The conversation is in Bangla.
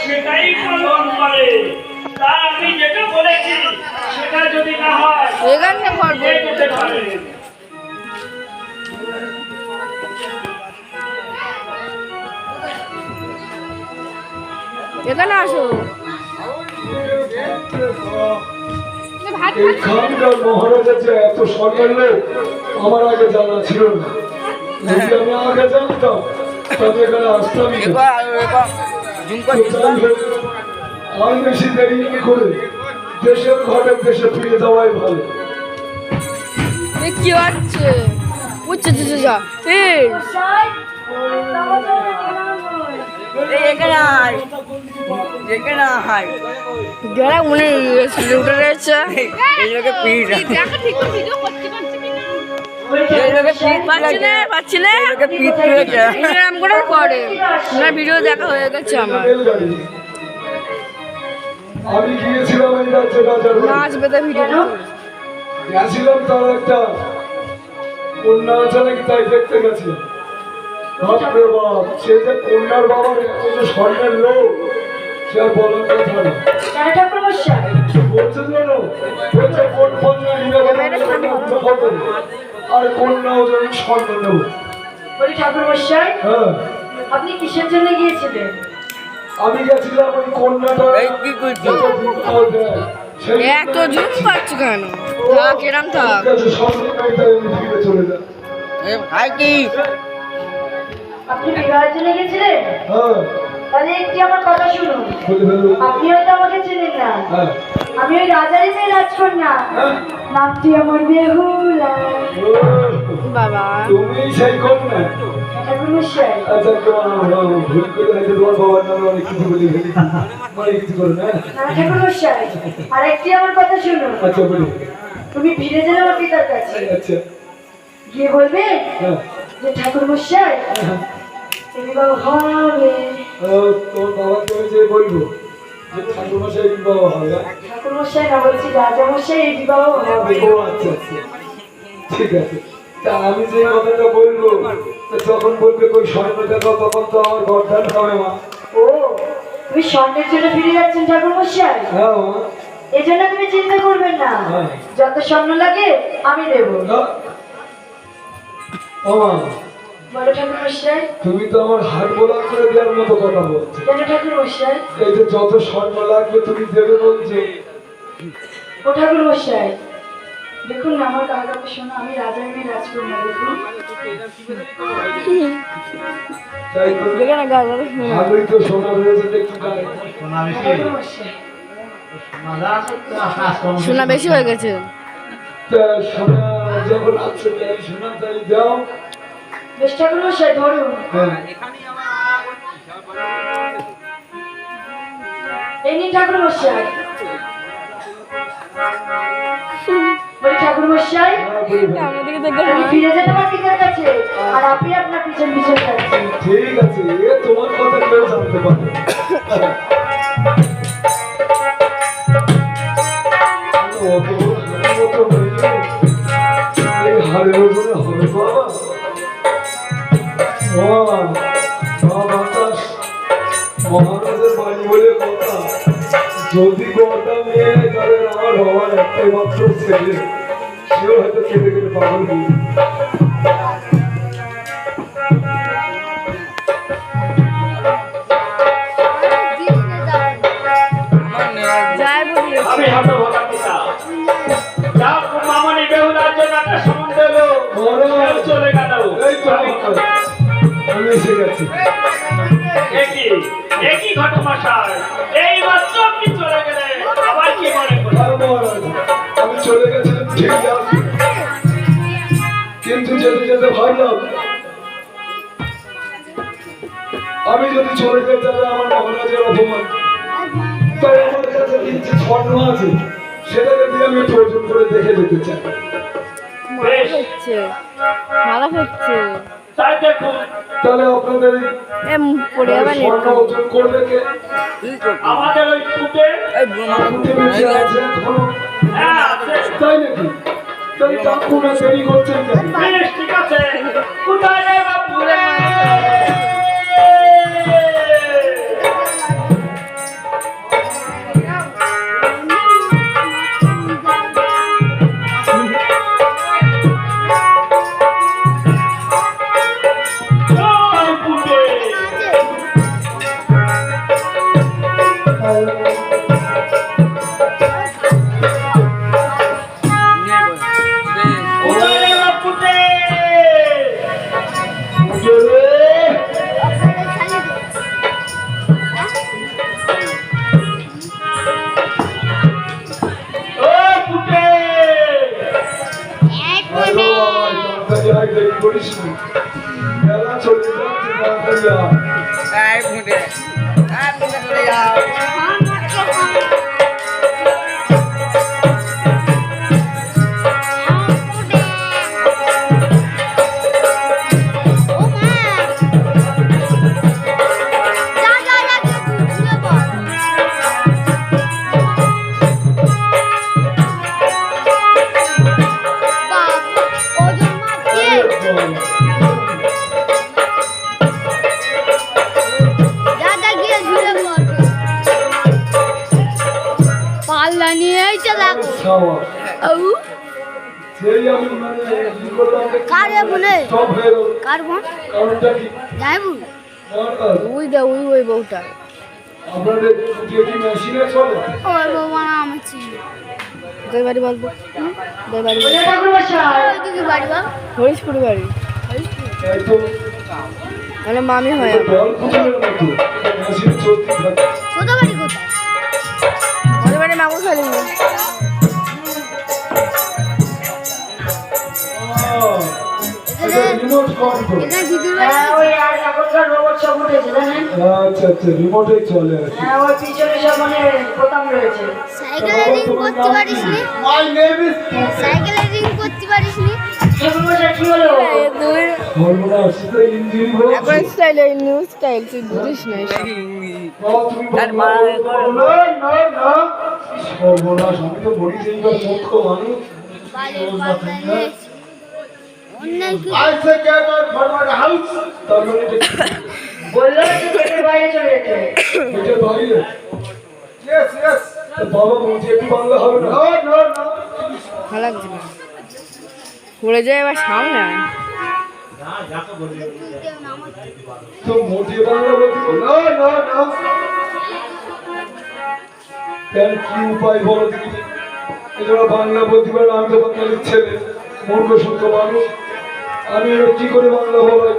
সেটাই পালন করে। তা আমি যেটা বলেছি সেটা যদি না হয় যেতে পারে। এখানে আসো। এখানকার মহারাজা যে এত সম্মান লোক আমার আগে জানা ছিল না। যদি আমি আগে জানতাম তবে এখানে আসতামই না। আর বেশি দেরি না করে দেশের ঘরে দেশে ফিরে যাওয়াই ভালো। কি হচ্ছে? বুঝছে যা মনে উঠে রয়েছে। ভিডিও দেখা হয়ে গেছে আমার। আমি গিয়েছিলাম এই রাজ্যে রাজার নাচ বেঁধে ভিডিও গেছিলাম, তার একটা কন্যা আছে নাকি তাই দেখতে গেছিলাম। বাপরে বাপ, সে যে কন্যার বাবার এত যে স্বর্ণের লোক সে আর বলার কথা না। বলছে জানো, বলছে কোন কন্যা হবে আর কন্যাও যেন স্বর্ণ নেব। হ্যাঁ, আপনি কিসের জন্য গিয়েছিলেন? আমি গেছিলাম ওই কন্যাটা এত জুম পাচ্ছি কেন? থাক এরম থাক। চলে যায়। আপনি বিবাহের জন্য গেছিলেন? হ্যাঁ, তাহলে একটি আমার কথা শুনুন। আপনি হয়তো আমাকে চেনেন না। হ্যাঁ, আমি ওই রাজারই মেয়ে রাজকন্যা। নামটি আমার বেহুলা। বাবা তুমি সেই কন্যা? ঠাকুরমশাই, আচ্ছা, ভুল করে হয়তো তোমার বাবার নামে অনেক কিছু বলে ফেলি, অনেক কিছু করে না। ঠাকুরমশাই, আর একটি আমার কথা শুনুন। আচ্ছা, বলি। তুমি ফিরে যাবে আমার পিতার কাছে। আচ্ছা, গিয়ে বলবে হ্যাঁ, যে ঠাকুরমশাই বিবাহ হবে। তোর বাবাকে আমি যে বলবো যে ঠাকুরমশাই বিবাহ হবে। ঠাকুরমশাই না, বলছি রাজামশাই এই বিবাহ হবে। ও আচ্ছা আচ্ছা, ঠিক আছে। তা আমি যে কথাটা বলবো তখন বলবে কই স্বর্ণটা দাও, তখন তো আমার গর্দান হবে মা। ও, তুমি স্বর্ণের জন্য ফিরে যাচ্ছেন ঠাকুরমশাই? হ্যাঁ মা। এই জন্য তুমি চিন্তা করবেন না, যত স্বর্ণ লাগে আমি দেবো। বলো ঠাকুরমশাই। তুমি তো আমার হাত বোলা করে দেওয়ার মতো কথা বলছো। কেন ঠাকুরমশাই? এই যে যত স্বর্ণ লাগবে তুমি দেবে বলছো। ও ঠাকুরমশাই, দেখুন না আমার কাকাকে শোনো, আমি রাজার মেয়ে রাজকন্যা। দেখুন তাই তো, ভালোই তো সোনা রয়েছে দেখছি। শোনা বেশি হয়ে গেছে। তা সোনা যখন আছে তাই সোনা তাই দাও। বেশ ঠাকুরমশাই, ধরুন। হ্যাঁ, এই নিন ঠাকুরমশাই। বলি ঠাকুরমশাই, আমি ফিরে যেতে আমার পিতার কাছে, আর আপনি আপনার পিছন পিছন যাচ্ছেন। ঠিক আছে, এ তোমার কথা কেউ জানতে পারে। এই হারের ওজনে হবে বাবা। বাতাস মহারাজের বাড়ি বলে কথা, যদি গোটা মেয়ে তাহলে আমার হওয়ার একটাই মাত্র ছেলে, সেও হয়তো কেটে কেটে পাগল হয়ে আমি হাতে ভোলা পিতা যাও মামনি বেহুলার জন্য একটা সম্বন্ধ এলো, চলে গেল। এই তো আমি এসে গেছি। একই ঘটমশাই, এই মাত্র আপনি চলে গেলে আবার কি মনে করেন? আমি চলে গেছিলাম ঠিক আছে, কিন্তু যেতে যেতে ভাবলাম আমি যদি চলে যাই তাহলে আমার মহারাজের অপমান। তাই আমার কাছে যে স্বর্ণ আছে সেটাকে দিয়ে আমি একটু ওজন করে দেখে যেতে চাই। মালা হচ্ছে তাই দেখুন, তাহলে আপনাদের স্বর্ণ ওজন করবে কে? আমাদের ওই ফুটে বেঁচে আছে এখনো, তাই নাকি? তাড়াতাড়ি ডাকুন না, দেরি করছেন কেন? বেশ, ঠিক আছে। কোথায় রে বাপু রে? ওই পুটে। কোথায় রে বাপু রে? বুঝে রে। ওই পুটে। আরে বাবা, তাড়াতাড়ি আয়, দেরি করিস না। মেলা চলে যাচ্ছে, তাড়াতাড়ি আয়। পাল্লা নিয়েই চলে খাওয়া। আউ সেই আমি মানে কি করলাম যে কার এ বলে? সব হয়ে গেল। কার বোন কারণটা কি? যাইবু আমার ওই দে ওই বউটা আপনাদের দিয়ে কি মেশিনে চলে? ওই বউ মানে আমি চিনি তোর বাড়ি বলবো তোর বাড়ি বলে ঠাকুর মশাই ওই দিকে বাড়ি বল হরিশপুর বাড়ি এই তো মানে মামি হয় আমার বল পুজোর মতো মেশিন চলতে থাকে। ছোট বাড়ি কোথায় ওদের বাড়ি মামু খালি এটা রিমোট কন্ট্রোল। এখানে দিদির বাড়ি হ্যাঁ ওই আর এখনকার রোবট সব উঠেছে জানেন আচ্ছা আচ্ছা, রিমোটেই চলে আর কি। হ্যাঁ ওই পিছনে সব মানে বোতাম রয়েছে সাইকেলে রিং করতে পারিস নি My name is সাইকেলে রিং করতে পারিস নি ঠাকুর মশাই কি হলো সর্বনাশ, এটা ইঞ্জিন এখন স্টাইল নিউ স্টাইল তুই বুঝিস না তুমি না না না সর্বনাশ, আমি তো বলি যে এইবার মূর্খ মানুষ। I say get out from my house. তার মানে এটা কি? বললো যে গেটের বাইরে চলে যেতে এটা বাইরে। Yes, yes. তো বাবা বলছে একটু বাংলা হবে না? No, no, no. ভালো লাগছে না পড়ে যায় এবার সামনে আয় তো মোটে বাংলা বলতে না না না। কেন কি উপায় বলো দেখি? এছাড়া বাংলা বলতে পারে না, আমি তো বাঙালির ছেলে, মূর্খ সূক্ষ্ম মানুষ, আমি এবার কি করে বাংলা বলাই?